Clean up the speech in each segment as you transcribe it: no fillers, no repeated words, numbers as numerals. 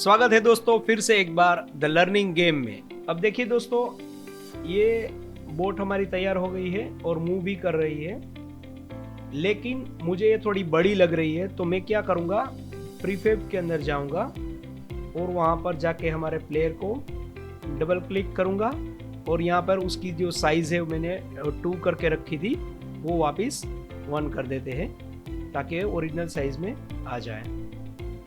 स्वागत है दोस्तों फिर से एक बार द लर्निंग गेम में। अब देखिए दोस्तों, ये बोट हमारी तैयार हो गई है और मूव भी कर रही है, लेकिन मुझे ये थोड़ी बड़ी लग रही है। तो मैं क्या करूँगा, प्रीफेब के अंदर जाऊँगा और वहाँ पर जाके हमारे प्लेयर को डबल क्लिक करूँगा और यहाँ पर उसकी जो साइज़ है मैंने 2 करके रखी थी वो वापस 1 कर देते हैं ताकि ओरिजिनल साइज़ में आ जाए।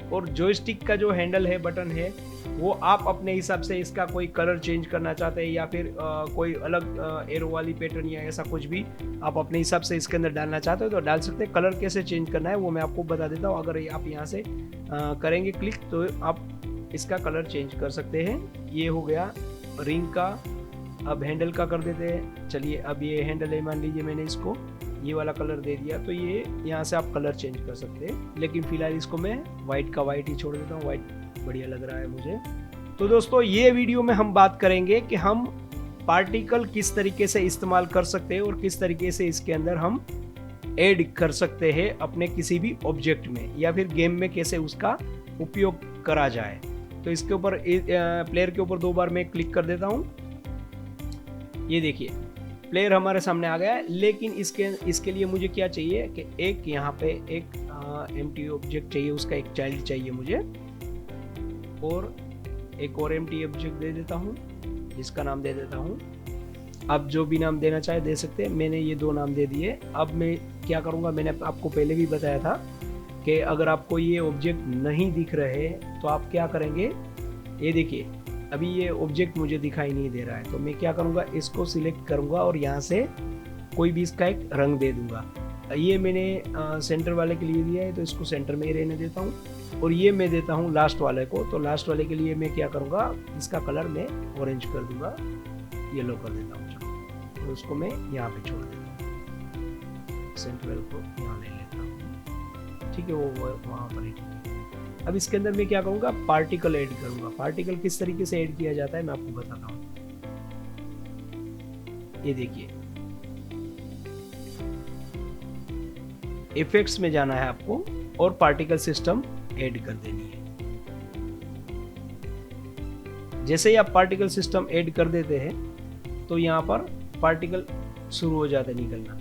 और जॉयस्टिक का जो हैंडल है, बटन है, वो आप अपने हिसाब से इसका कोई कलर चेंज करना चाहते हैं या फिर कोई अलग एरो वाली पैटर्न या ऐसा कुछ भी आप अपने हिसाब से इसके अंदर डालना चाहते हो तो डाल सकते हैं। कलर कैसे चेंज करना है वो मैं आपको बता देता हूँ। अगर आप यहाँ से करेंगे क्लिक तो आप इसका कलर चेंज कर सकते हैं। ये हो गया रिंग का। अब हैंडल का कर देते हैं। चलिए, अब ये हैंडल है, मान लीजिए मैंने इसको ये वाला कलर दे दिया, तो ये यहाँ से आप कलर चेंज कर सकते हैं। लेकिन फिलहाल इसको मैं वाइट का वाइट ही छोड़ देता हूँ, वाइट बढ़िया लग रहा है मुझे। तो दोस्तों, ये वीडियो में हम बात करेंगे कि हम पार्टिकल किस तरीके से इस्तेमाल कर सकते हैं और किस तरीके से इसके अंदर हम ऐड कर सकते हैं अपने किसी भी ऑब्जेक्ट में या फिर गेम में कैसे उसका उपयोग करा जाए। तो इसके ऊपर प्लेयर के ऊपर 2 बार मैं क्लिक कर देता हूँ। ये देखिए, प्लेयर हमारे सामने आ गया है, लेकिन इसके लिए मुझे क्या चाहिए कि एक यहाँ पे एक एम्प्टी ऑब्जेक्ट चाहिए, उसका एक चाइल्ड चाहिए मुझे, और एक और एम्प्टी ऑब्जेक्ट दे देता हूँ जिसका नाम दे देता हूँ। अब जो भी नाम देना चाहे दे सकते हैं। मैंने ये 2 नाम दे दिए। अब मैं क्या करूँगा, मैंने आपको पहले भी बताया था कि अगर आपको ये ऑब्जेक्ट नहीं दिख रहे तो आप क्या करेंगे। ये देखिए, अभी ये ऑब्जेक्ट मुझे दिखाई नहीं दे रहा है, तो मैं क्या करूँगा, इसको सिलेक्ट करूँगा और यहाँ से कोई भी इसका एक रंग दे दूँगा। ये मैंने सेंटर वाले के लिए दिया है तो इसको सेंटर में ही रहने देता हूँ, और ये मैं देता हूँ लास्ट वाले को। तो लास्ट वाले के लिए मैं क्या करूँगा, इसका कलर मैं ऑरेंज कर दूँगा, येलो कर देता हूँ। चलो, और उसको मैं यहाँ पे छोड़ देता हूँ, सेंट्रल को यहाँ ले लेता हूँ। ठीक है, वो वहाँ पर ही। अब इसके अंदर मैं क्या करूँगा, पार्टिकल ऐड करूँगा। पार्टिकल किस तरीके से ऐड किया जाता है मैं आपको बताता हूँ। ये देखिए, इफेक्ट्स में जाना है आपको और पार्टिकल सिस्टम ऐड कर देनी है। जैसे ही आप पार्टिकल सिस्टम ऐड कर देते हैं तो यहाँ पर पार्टिकल शुरू हो जाते निकलना,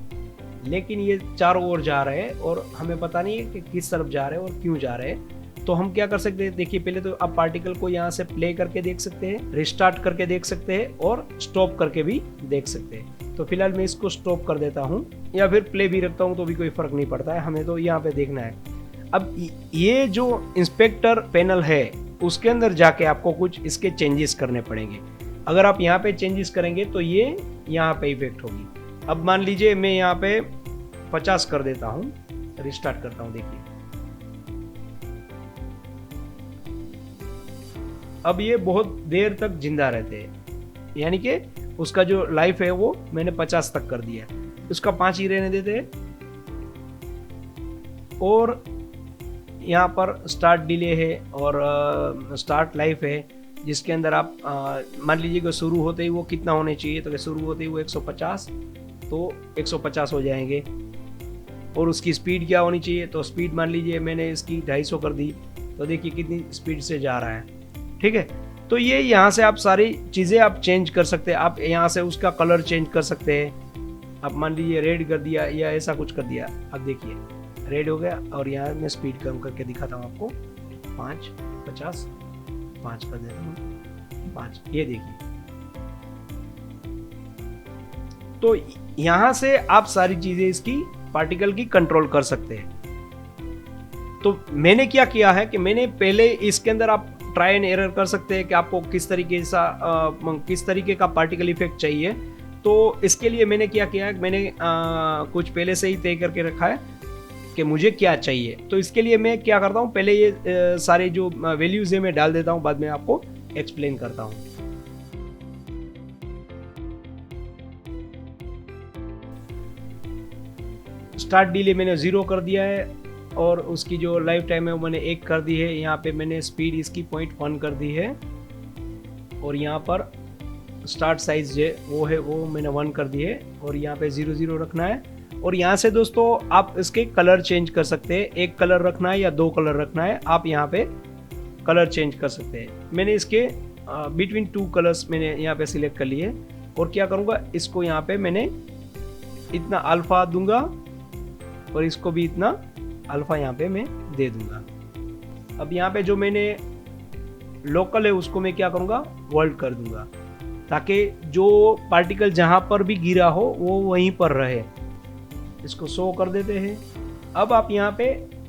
लेकिन ये चारों ओर जा रहे हैं और हमें पता नहीं है कि किस तरफ जा रहे हैं और क्यों जा रहे हैं। तो हम क्या कर सकते हैं, देखिए, पहले तो आप पार्टिकल को यहाँ से प्ले करके देख सकते हैं, रिस्टार्ट करके देख सकते हैं और स्टॉप करके भी देख सकते हैं। तो फिलहाल मैं इसको स्टॉप कर देता हूँ या फिर प्ले भी रखता हूँ तो भी कोई फर्क नहीं पड़ता है, हमें तो यहाँ पे देखना है। अब ये जो इंस्पेक्टर पैनल है उसके अंदर जाके आपको कुछ इसके चेंजेस करने पड़ेंगे। अगर आप यहाँ पे चेंजेस करेंगे तो ये यहाँ पे इफेक्ट होगी। अब मान लीजिए मैं यहाँ पे 50 कर देता हूँ, रिस्टार्ट करता हूँ। देखिए, अब ये बहुत देर तक जिंदा रहते हैं, यानी कि उसका जो लाइफ है वो मैंने 50 तक कर दिया, उसका 5 ही रहने देते हैं। और यहाँ पर स्टार्ट डिले है और स्टार्ट लाइफ है, जिसके अंदर आप मान लीजिए कि शुरू होते ही वो कितना होने चाहिए, तो शुरू होते ही वो 150, तो 150 हो जाएंगे। और उसकी स्पीड क्या होनी चाहिए, तो स्पीड मान लीजिए मैंने इसकी 250 कर दी, तो देखिए कितनी स्पीड से जा रहा है। ठीक है, तो ये यहाँ से आप सारी चीज़ें आप चेंज कर सकते हैं। आप यहाँ से उसका कलर चेंज कर सकते हैं। आप मान लीजिए रेड कर दिया या ऐसा कुछ कर दिया, अब देखिए रेड हो गया। और यहाँ मैं स्पीड कम करके दिखाता हूँ आपको, 5, 50, 5 कर देता हूँ, 5। ये देखिए, तो यहाँ से आप सारी चीज़ें इसकी पार्टिकल की कंट्रोल कर सकते हैं। तो मैंने क्या किया है कि मैंने पहले इसके अंदर आप ट्राई एंड एरर कर सकते हैं कि आपको किस तरीके का पार्टिकल इफेक्ट चाहिए। तो इसके लिए मैंने क्या किया है, मैंने कुछ पहले से ही तय करके रखा है कि मुझे क्या चाहिए। तो इसके लिए मैं क्या करता हूँ, पहले ये सारे जो वैल्यूज है मैं डाल देता हूँ, बाद में आपको एक्सप्लेन करता हूँ। स्टार्ट डिले मैंने 0 कर दिया है और उसकी जो लाइफ टाइम है वो मैंने 1 कर दी है। यहाँ पे मैंने स्पीड इसकी 0.1 कर दी है और यहाँ पर स्टार्ट साइज वो मैंने 1 कर दी है और यहाँ पे 00 रखना है। और यहाँ से दोस्तों आप इसके कलर चेंज कर सकते हैं, एक कलर रखना है या 2 कलर रखना है, आप यहाँ पे कलर चेंज कर सकते हैं। मैंने इसके बिटवीन 2 कलर्स मैंने यहाँ पे सिलेक्ट कर लिए और क्या करूँगा, इसको यहाँ पे मैंने इतना अल्फा दूंगा और इसको भी इतना अल्फा यहाँ पे मैं दे दूंगा। अब यहाँ पे जो मैंने लोकल है उसको मैं क्या करूँगा, वर्ल्ड कर दूंगा, ताकि जो पार्टिकल जहाँ पर भी गिरा हो वो वहीं पर रहे। इसको शो कर देते हैं। अब आप यहाँ पे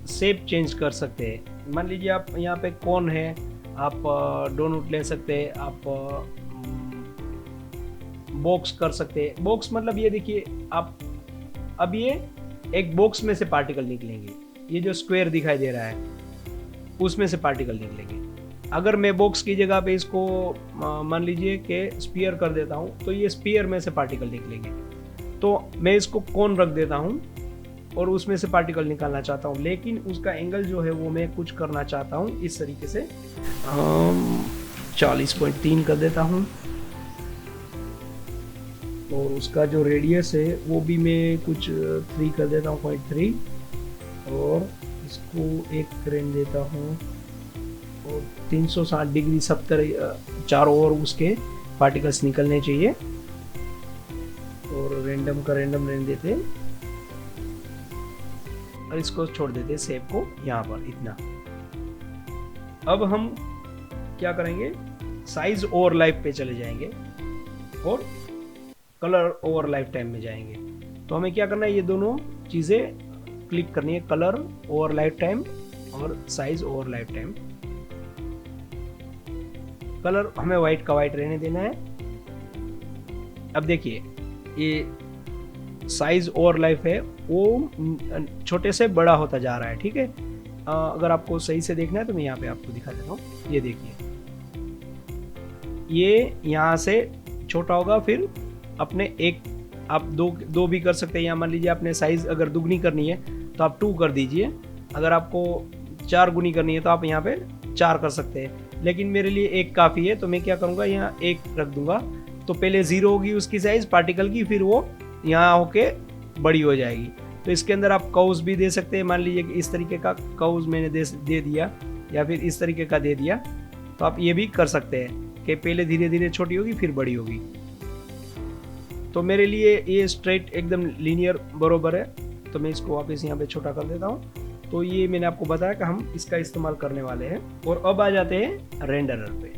शेप चेंज कर सकते हैं। मान लीजिए आप यहाँ पे कौन है, आप डोनट ले सकते हैं, आप बॉक्स कर सकते हैं। बॉक्स मतलब ये देखिए, आप अब ये एक बॉक्स में से पार्टिकल निकलेंगे। ये जो स्क्वायर दिखाई दे रहा है उसमें से पार्टिकल निकलेंगे। अगर मैं बॉक्स की जगह पे इसको मान लीजिए कि स्फीयर कर देता हूँ तो ये स्फीयर में से पार्टिकल निकलेंगे। तो मैं इसको कोन रख देता हूँ और उसमें से पार्टिकल निकालना चाहता हूँ, लेकिन उसका एंगल जो है वो मैं कुछ करना चाहता हूँ इस तरीके से 40.3 कर देता हूँ और उसका जो रेडियस है वो भी मैं कुछ 3 कर देता हूँ 0.3 और इसको एक रेंज देता हूँ और 360 डिग्री सब तरह चारों ओर उसके पार्टिकल्स निकलने चाहिए और रैंडम का रैंडम रेंज देते और इसको छोड़ देते शेप को यहाँ पर इतना। अब हम क्या करेंगे, साइज ओवर लाइफ पे चले जाएंगे और कलर ओवर लाइफ टाइम में जाएंगे। तो हमें क्या करना है, ये दोनों चीज़ें क्लिक करनी है, कलर ओवर लाइफ टाइम और size over life time. Colour हमें वाइट का वाइट रहने देना है। अब देखिए ये साइज ओवर लाइफ है वो छोटे से बड़ा होता जा रहा है, ठीक है। अगर आपको सही से देखना है तो मैं यहाँ पे आपको दिखा देता हूँ। ये देखिए, ये यहाँ से छोटा होगा, फिर अपने एक आप दो भी कर सकते हैं। या मान लीजिए आपने साइज अगर दुगनी करनी है तो आप 2 कर दीजिए, अगर आपको 4 गुनी करनी है तो आप यहाँ पे 4 कर सकते हैं, लेकिन मेरे लिए 1 काफ़ी है। तो मैं क्या करूँगा, यहाँ 1 रख दूंगा। तो पहले 0 होगी उसकी साइज पार्टिकल की, फिर वो यहाँ होके बड़ी हो जाएगी। तो इसके अंदर आप कर्व्स भी दे सकते हैं। मान लीजिए कि इस तरीके का कर्व्स मैंने दे दिया या फिर इस तरीके का दे दिया, तो आप ये भी कर सकते हैं कि पहले धीरे धीरे छोटी होगी फिर बड़ी होगी। तो मेरे लिए ये स्ट्रेट एकदम लीनियर बरोबर है, तो मैं इसको वापस यहाँ पे छोटा कर देता हूँ। तो ये मैंने आपको बताया कि हम इसका इस्तेमाल करने वाले हैं। और अब आ जाते हैं रेंडरर पे।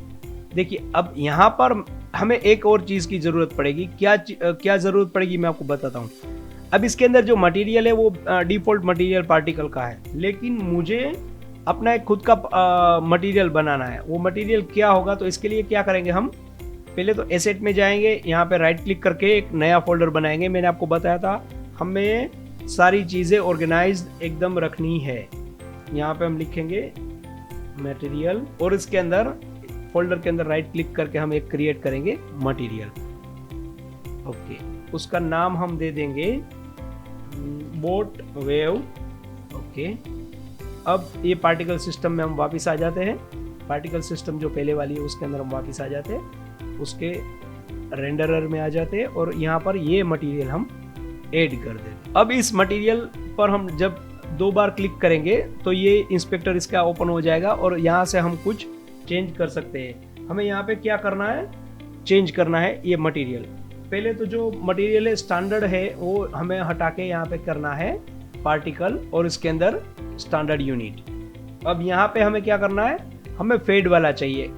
देखिए अब यहाँ पर हमें एक और चीज़ की ज़रूरत पड़ेगी। क्या ज़रूरत पड़ेगी मैं आपको बताता हूँ। अब इसके अंदर जो मटेरियल है वो डिफ़ॉल्ट मटेरियल पार्टिकल का है, लेकिन मुझे अपना एक खुद का मटेरियल बनाना है। वो मटेरियल क्या होगा, तो इसके लिए क्या करेंगे, हम पहले तो एसेट में जाएंगे, यहाँ पे राइट क्लिक करके एक नया फोल्डर बनाएंगे। मैंने आपको बताया था हमें सारी चीज़ें ऑर्गेनाइज्ड एकदम रखनी है। यहाँ पे हम लिखेंगे मटेरियल और इसके अंदर फोल्डर के अंदर राइट क्लिक करके हम एक क्रिएट करेंगे मटेरियल। ओके, उसका नाम हम दे देंगे बोट वेव। ओके, अब ये पार्टिकल सिस्टम में हम वापस आ जाते हैं। पार्टिकल सिस्टम जो पहले वाली है उसके अंदर हम वापस आ जाते हैं, उसके रेंडरर में आ जाते हैं और यहाँ पर ये मटेरियल हम ऐड कर देते हैं। अब इस मटेरियल पर हम जब 2 बार क्लिक करेंगे तो ये इंस्पेक्टर इसका ओपन हो जाएगा और यहाँ से हम कुछ चेंज कर सकते हैं। हमें यहाँ पे क्या करना है, चेंज करना है ये मटेरियल। पहले तो जो मटेरियल स्टैंडर्ड है वो हमें हटा के यहाँ पे करना है पार्टिकल और इसके अंदर स्टैंडर्ड यूनिट। अब यहाँ पे हमें क्या करना है, हमें फेड वाला चाहिए,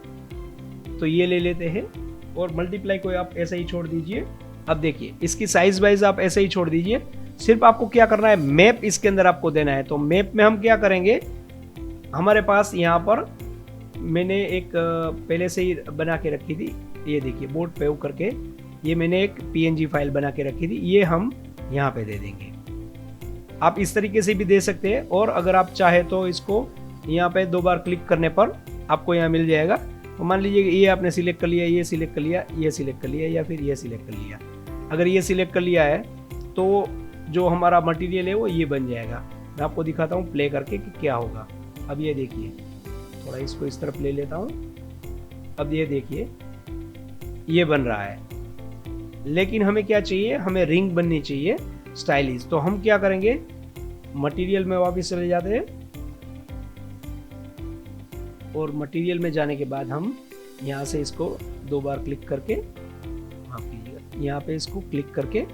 तो ये ले लेते हैं और मल्टीप्लाई को आप ऐसे ही छोड़ दीजिए। अब देखिए इसकी साइज वाइज आप ऐसे ही छोड़ दीजिए। सिर्फ आपको क्या करना है, मैप इसके अंदर आपको देना है। तो मैप में हम क्या करेंगे, हमारे पास यहाँ पर मैंने एक पहले से ही बना के रखी थी, ये देखिए बोट वेव करके, ये मैंने एक PNG फाइल बना के रखी थी, ये हम यहाँ पे दे देंगे। आप इस तरीके से भी दे सकते हैं और अगर आप चाहे तो इसको यहाँ पे 2 बार क्लिक करने पर आपको यहाँ मिल जाएगा। तो मान लीजिए ये आपने सिलेक्ट कर लिया, ये सिलेक्ट कर लिया, ये सिलेक्ट कर लिया या फिर ये सिलेक्ट कर लिया। अगर ये सिलेक्ट कर लिया है तो जो हमारा मटेरियल है वो ये बन जाएगा। मैं आपको दिखाता हूँ प्ले करके कि क्या होगा। अब ये देखिए, थोड़ा इसको इस तरफ ले लेता हूँ। अब ये देखिए ये बन रहा है, लेकिन हमें क्या चाहिए, हमें रिंग बननी चाहिए स्टाइलिश। तो हम क्या करेंगे, मटेरियल में वापस चले जाते हैं और मटेरियल में जाने के बाद हम यहाँ से इसको 2 बार क्लिक करके, माफ कीजिएगा, यहाँ पे इसको क्लिक करके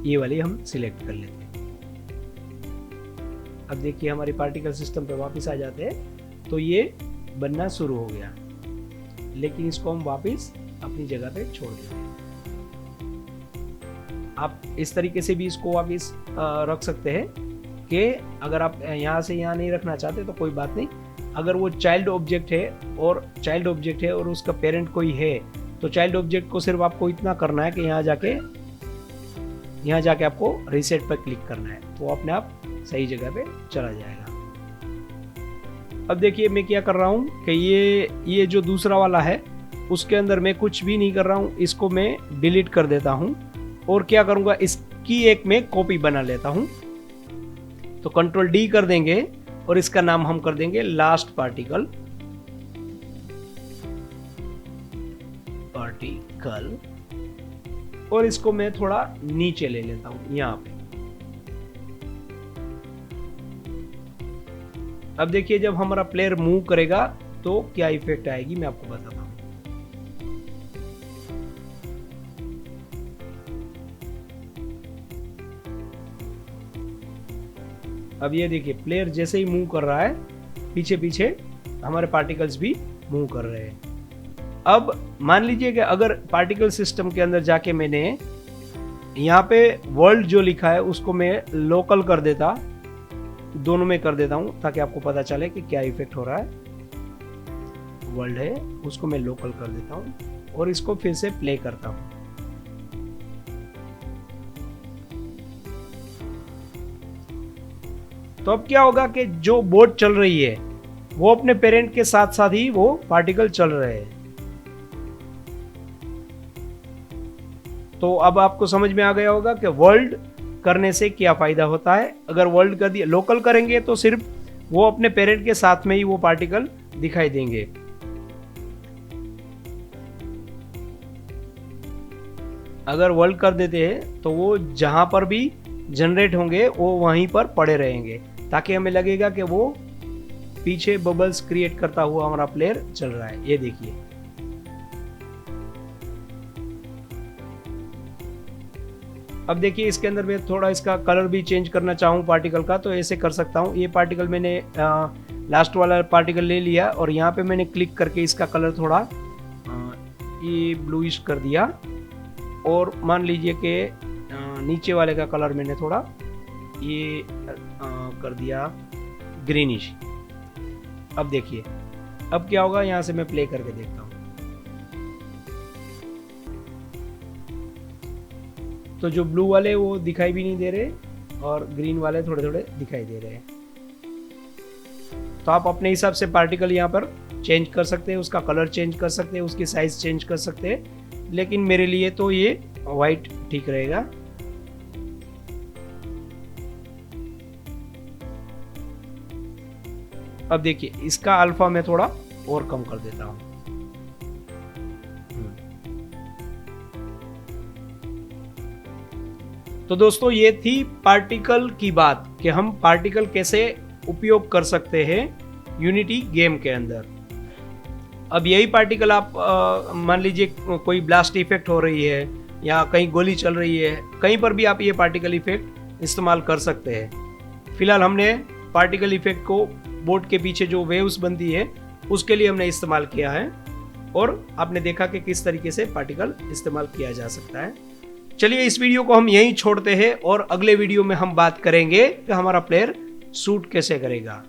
ये वाली हम सिलेक्ट कर लेते हैं। अब देखिए हमारी पार्टिकल सिस्टम पे वापस आ जाते हैं तो ये बनना शुरू हो गया, लेकिन इसको हम वापस अपनी जगह पे छोड़ देते हैं। आप इस तरीके से भी इसको वापस रख सकते हैं कि अगर आप यहाँ से यहाँ नहीं रखना चाहते तो कोई बात नहीं। अगर वो चाइल्ड ऑब्जेक्ट है और उसका पेरेंट कोई है तो चाइल्ड ऑब्जेक्ट को सिर्फ आपको इतना करना है कि यहाँ जाके आपको रीसेट पर क्लिक करना है, तो अपने आप सही जगह पे चला जाएगा। अब देखिए मैं क्या कर रहा हूँ कि ये जो दूसरा वाला है उसके अंदर मैं कुछ भी नहीं कर रहा हूँ, इसको मैं डिलीट कर देता हूँ और क्या करूँगा, इसकी एक मैं कॉपी बना लेता हूँ। तो कंट्रोल डी कर देंगे और इसका नाम हम कर देंगे लास्ट पार्टिकल, और इसको मैं थोड़ा नीचे ले लेता हूं यहाँ पे। अब देखिए जब हमारा प्लेयर मूव करेगा तो क्या इफेक्ट आएगी मैं आपको बताता हूं। अब ये देखिए प्लेयर जैसे ही मूव कर रहा है पीछे पीछे हमारे पार्टिकल्स भी मूव कर रहे हैं। अब मान लीजिए कि अगर पार्टिकल सिस्टम के अंदर जाके मैंने यहाँ पे वर्ल्ड जो लिखा है उसको मैं लोकल कर देता, दोनों में कर देता हूँ ताकि आपको पता चले कि क्या इफेक्ट हो रहा है। वर्ल्ड है उसको मैं लोकल कर देता हूँ और इसको फिर से प्ले करता हूँ। तो अब क्या होगा कि जो बोट चल रही है वो अपने पेरेंट के साथ साथ ही वो पार्टिकल चल रहे हैं। तो अब आपको समझ में आ गया होगा कि वर्ल्ड करने से क्या फायदा होता है। अगर वर्ल्ड कर दिया, लोकल करेंगे तो सिर्फ वो अपने पेरेंट के साथ में ही वो पार्टिकल दिखाई देंगे। अगर वर्ल्ड कर देते हैं तो वो जहां पर भी जनरेट होंगे वो वहीं पर पड़े रहेंगे ताकि हमें लगेगा कि वो पीछे बबल्स क्रिएट करता हुआ हमारा प्लेयर चल रहा है। ये देखिए अब देखिए इसके अंदर मैं थोड़ा इसका कलर भी चेंज करना चाहूँ पार्टिकल का तो ऐसे कर सकता हूँ। ये पार्टिकल मैंने लास्ट वाला पार्टिकल ले लिया और यहाँ पे मैंने क्लिक करके इसका कलर थोड़ा ये ब्लूइश कर दिया और मान लीजिए कि नीचे वाले का कलर मैंने थोड़ा ये कर दिया ग्रीनिश। अब देखिए अब क्या होगा, यहाँ से मैं प्ले करके देखता हूँ। तो जो ब्लू वाले वो दिखाई भी नहीं दे रहे और ग्रीन वाले थोड़े थोड़े दिखाई दे रहे हैं। तो आप अपने हिसाब से पार्टिकल यहाँ पर चेंज कर सकते हैं, उसका कलर चेंज कर सकते हैं, उसकी साइज चेंज कर सकते हैं, लेकिन मेरे लिए तो ये वाइट ठीक रहेगा। अब देखिए इसका अल्फा मैं थोड़ा और कम कर देता हूं। तो दोस्तों ये थी पार्टिकल की बात कि हम पार्टिकल कैसे उपयोग कर सकते हैं यूनिटी गेम के अंदर। अब यही पार्टिकल आप मान लीजिए कोई ब्लास्ट इफेक्ट हो रही है या कहीं गोली चल रही है, कहीं पर भी आप ये पार्टिकल इफेक्ट इस्तेमाल कर सकते हैं। फिलहाल हमने पार्टिकल इफेक्ट को बोट के पीछे जो वेव्स बनती है उसके लिए हमने इस्तेमाल किया है और आपने देखा कि किस तरीके से पार्टिकल इस्तेमाल किया जा सकता है। चलिए इस वीडियो को हम यहीं छोड़ते हैं और अगले वीडियो में हम बात करेंगे कि हमारा प्लेयर शूट कैसे करेगा।